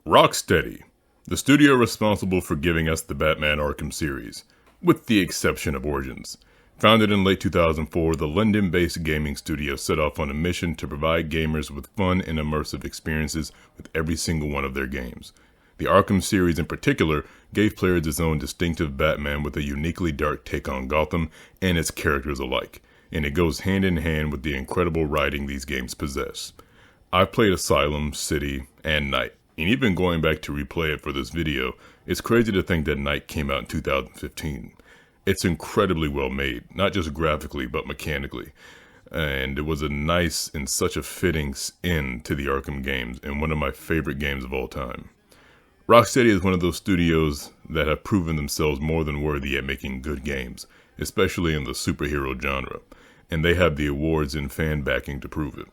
Rocksteady, the studio responsible for giving us the Batman Arkham series, with the exception of Origins. Founded in late 2004, the London-based gaming studio set off on a mission to provide gamers with fun and immersive experiences with every single one of their games. The Arkham series in particular gave players its own distinctive Batman with a uniquely dark take on Gotham and its characters alike, and it goes hand in hand with the incredible writing these games possess. I've played Asylum, City, and Night, and even going back to replay it for this video, it's crazy to think that Night came out in 2015. It's incredibly well made, not just graphically but mechanically, and it was a nice and such a fitting end to the Arkham games and one of my favorite games of all time. Rocksteady is one of those studios that have proven themselves more than worthy at making good games, especially in the superhero genre, and they have the awards and fan backing to prove it.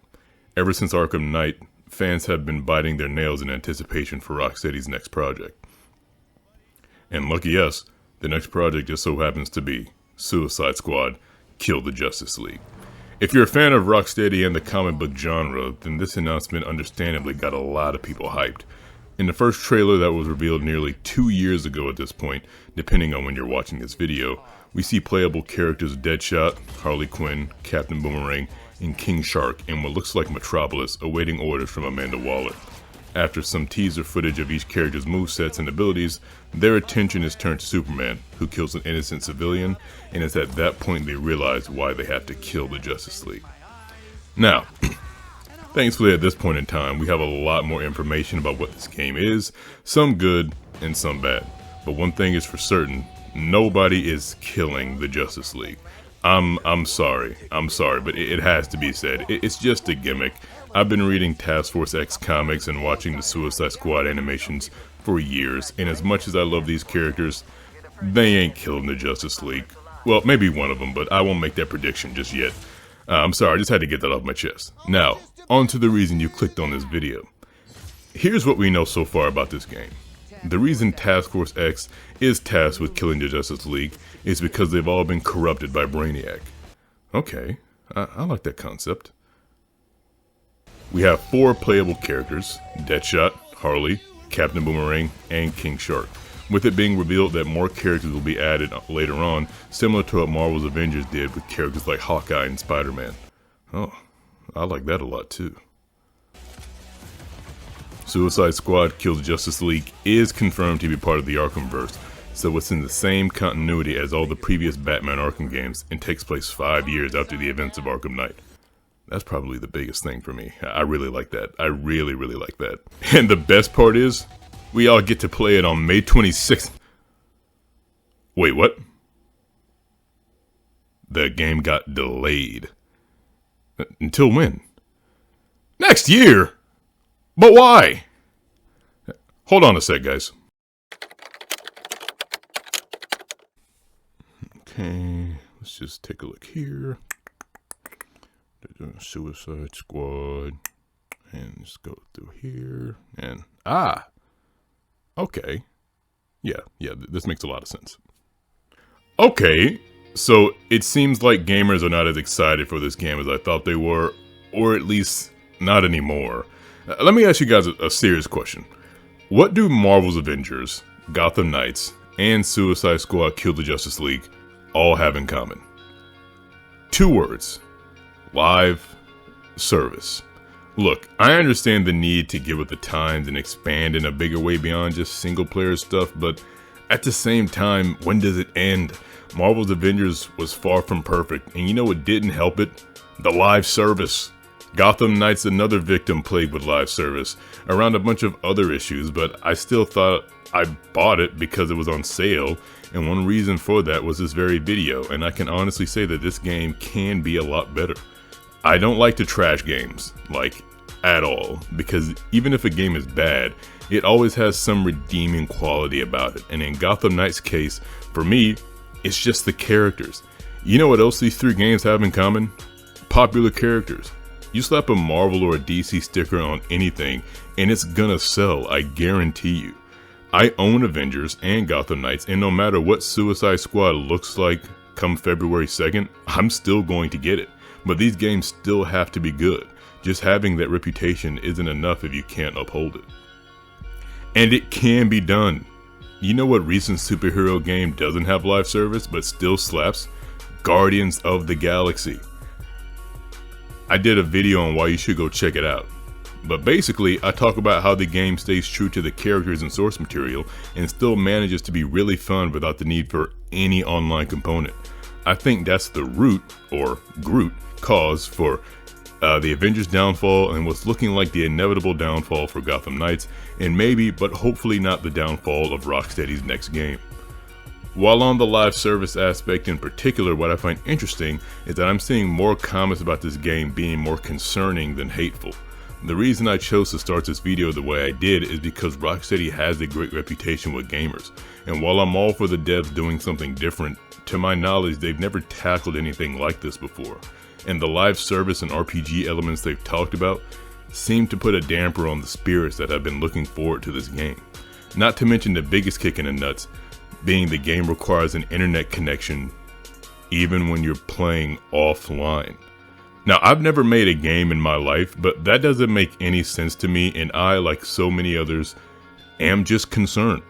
Ever since Arkham Knight, fans have been biting their nails in anticipation for Rocksteady's next project. And lucky us, the next project just so happens to be Suicide Squad: Kill the Justice League. If you're a fan of Rocksteady and the comic book genre, then this announcement understandably got a lot of people hyped. In the first trailer that was revealed nearly 2 years ago at this point, depending on when you're watching this video, we see playable characters Deadshot, Harley Quinn, Captain Boomerang, and King Shark in what looks like Metropolis awaiting orders from Amanda Waller. After some teaser footage of each character's movesets and abilities, their attention is turned to Superman, who kills an innocent civilian, and it's at that point they realize why they have to kill the Justice League. Now, thankfully at this point in time, we have a lot more information about what this game is, some good and some bad. But one thing is for certain, nobody is killing the Justice League. I'm sorry, but it has to be said. It's just a gimmick. I've been reading Task Force X comics and watching the Suicide Squad animations for years, and as much as I love these characters, they ain't killing the Justice League. Well, maybe one of them, but I won't make that prediction just yet. I'm sorry, I just had to get that off my chest. Now, on to the reason you clicked on this video. Here's what we know so far about this game. The reason Task Force X is tasked with killing the Justice League is because they've all been corrupted by Brainiac. Okay, I like that concept. We have 4 playable characters: Deadshot, Harley, Captain Boomerang, and King Shark, with it being revealed that more characters will be added later on, similar to what Marvel's Avengers did with characters like Hawkeye and Spider-Man. Oh, I like that a lot too. Suicide Squad: Kill the Justice League is confirmed to be part of the Arkhamverse, so it's in the same continuity as all the previous Batman Arkham games and takes place 5 years after the events of Arkham Knight. That's probably the biggest thing for me. I really like that. I really like that. And the best part is, we all get to play it on May 26th. Wait, what? The game got delayed. Until when? Next year? But why? Hold on a sec, guys. Okay, let's just take a look here. Suicide Squad. And let's go through here. And, okay. Yeah, this makes a lot of sense. Okay, so it seems like gamers are not as excited for this game as I thought they were, or at least not anymore. Let me ask you guys a serious question. What do Marvel's Avengers, Gotham Knights, and Suicide Squad: Kill the Justice League all have in common? 2 words. Live service. Look, I understand the need to get with the times and expand in a bigger way beyond just single player stuff, but at the same time, when does it end? Marvel's Avengers was far from perfect, and you know what didn't help it? The live service. Gotham Knight's another victim plagued with live service, around a bunch of other issues, but I still thought I bought it because it was on sale, and one reason for that was this very video, and I can honestly say that this game can be a lot better. I don't like to trash games, like, at all, because even if a game is bad, it always has some redeeming quality about it, and in Gotham Knight's case, for me, it's just the characters. You know what else these 3 games have in common? Popular characters. You slap a Marvel or a DC sticker on anything, and it's gonna sell, I guarantee you. I own Avengers and Gotham Knights, and no matter what Suicide Squad looks like come February 2nd, I'm still going to get it. But these games still have to be good. Just having that reputation isn't enough if you can't uphold it. And it can be done. You know what recent superhero game doesn't have live service but still slaps? Guardians of the Galaxy. I did a video on why you should go check it out. But basically, I talk about how the game stays true to the characters and source material and still manages to be really fun without the need for any online component. I think that's the root, or Groot, cause for the Avengers' downfall and what's looking like the inevitable downfall for Gotham Knights, and maybe, but hopefully not the downfall of Rocksteady's next game. While on the live service aspect in particular, what I find interesting is that I'm seeing more comments about this game being more concerning than hateful. The reason I chose to start this video the way I did is because Rocksteady has a great reputation with gamers, and while I'm all for the devs doing something different, to my knowledge they've never tackled anything like this before, and the live service and RPG elements they've talked about seem to put a damper on the spirits that have been looking forward to this game. Not to mention the biggest kick in the nuts, being the game requires an internet connection even when you're playing offline. Now, I've never made a game in my life, but that doesn't make any sense to me, and I, like so many others, am just concerned.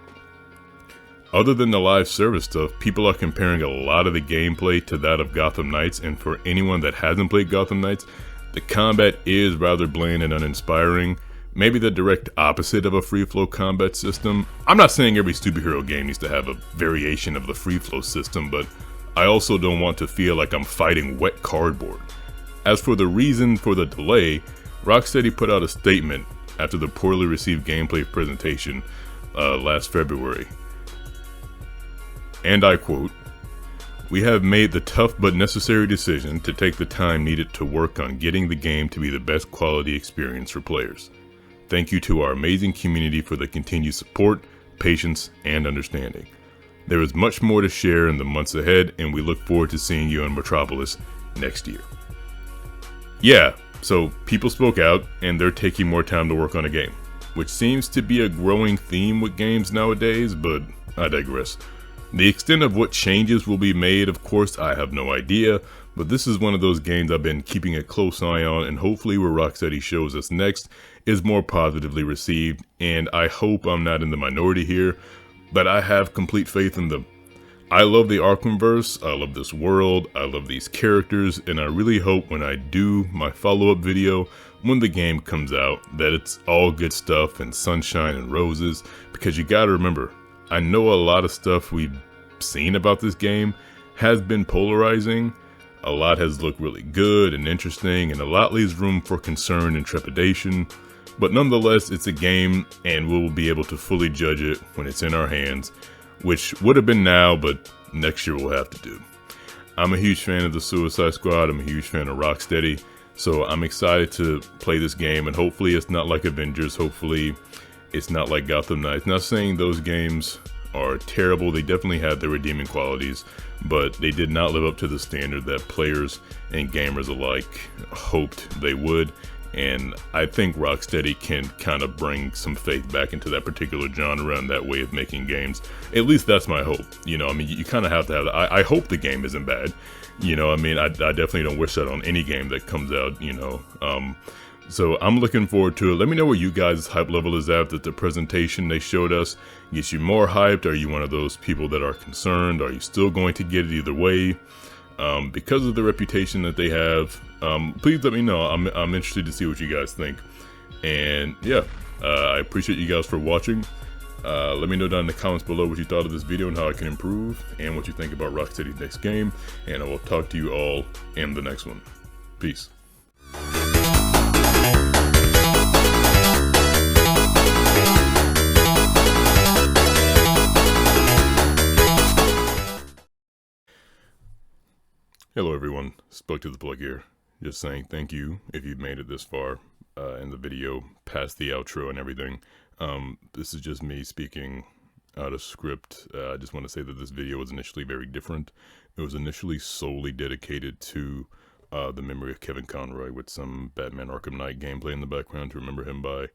Other than the live service stuff, people are comparing a lot of the gameplay to that of Gotham Knights, and for anyone that hasn't played Gotham Knights, the combat is rather bland and uninspiring. Maybe the direct opposite of a free-flow combat system. I'm not saying every superhero game needs to have a variation of the free-flow system, but I also don't want to feel like I'm fighting wet cardboard. As for the reason for the delay, Rocksteady put out a statement after the poorly received gameplay presentation last February. And I quote, "We have made the tough but necessary decision to take the time needed to work on getting the game to be the best quality experience for players. Thank you to our amazing community for the continued support, patience, and understanding. There is much more to share in the months ahead, and we look forward to seeing you in Metropolis next year." Yeah, so people spoke out, and they're taking more time to work on a game, which seems to be a growing theme with games nowadays, but I digress. The extent of what changes will be made, of course, I have no idea, but this is one of those games I've been keeping a close eye on, and hopefully where Rocksteady shows us next is more positively received, and I hope I'm not in the minority here, but I have complete faith in them. I love the Arkhamverse, I love this world, I love these characters, and I really hope when I do my follow-up video, when the game comes out, that it's all good stuff and sunshine and roses, because you gotta remember, I know a lot of stuff we've seen about this game has been polarizing, a lot has looked really good and interesting, and a lot leaves room for concern and trepidation, but nonetheless, it's a game, and we'll be able to fully judge it when it's in our hands, which would have been now, but next year we'll have to do. I'm a huge fan of the Suicide Squad, I'm a huge fan of Rocksteady, so I'm excited to play this game, and hopefully it's not like Avengers, hopefully it's not like Gotham Knights. Not saying those games are terrible, they definitely had their redeeming qualities, but they did not live up to the standard that players and gamers alike hoped they would. And I think Rocksteady can kind of bring some faith back into that particular genre and that way of making games. At least that's my hope. You know, I mean, you kind of have to have that. I hope the game isn't bad. You know, I mean, I definitely don't wish that on any game that comes out, you know. So I'm looking forward to it. Let me know where you guys' hype level is at. That the presentation they showed us gets you more hyped. Are you one of those people that are concerned? Are you still going to get it either way? Because of the reputation that they have, please let me know. I'm interested to see what you guys think. And yeah, I appreciate you guys for watching. Let me know down in the comments below what you thought of this video and how I can improve, and what you think about Rocksteady's next game. And I will talk to you all in the next one. Peace. Hello everyone, Spoke to the Plug here. Just saying thank you if you've made it this far in the video, past the outro and everything. This is just me speaking out of script. I just want to say that this video was initially very different. It was initially solely dedicated to the memory of Kevin Conroy, with some Batman Arkham Knight gameplay in the background to remember him by.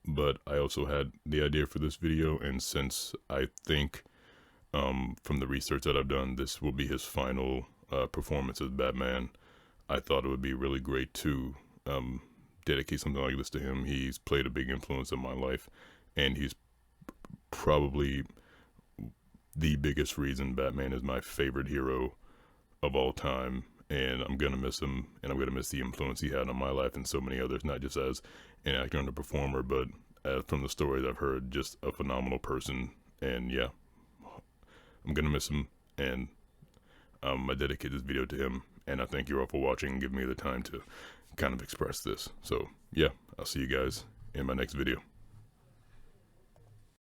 But I also had the idea for this video, and since I think from the research that I've done, this will be his final performance as Batman, I thought it would be really great to dedicate something like this to him. He's played a big influence in my life, and he's probably the biggest reason Batman is my favorite hero of all time. And I'm gonna miss him, and I'm gonna miss the influence he had on my life and so many others, not just as an actor and a performer, but from the stories I've heard, just a phenomenal person. And yeah, I'm gonna miss him, and I dedicate this video to him. And I thank you all for watching and giving me the time to kind of express this. So yeah, I'll see you guys in my next video.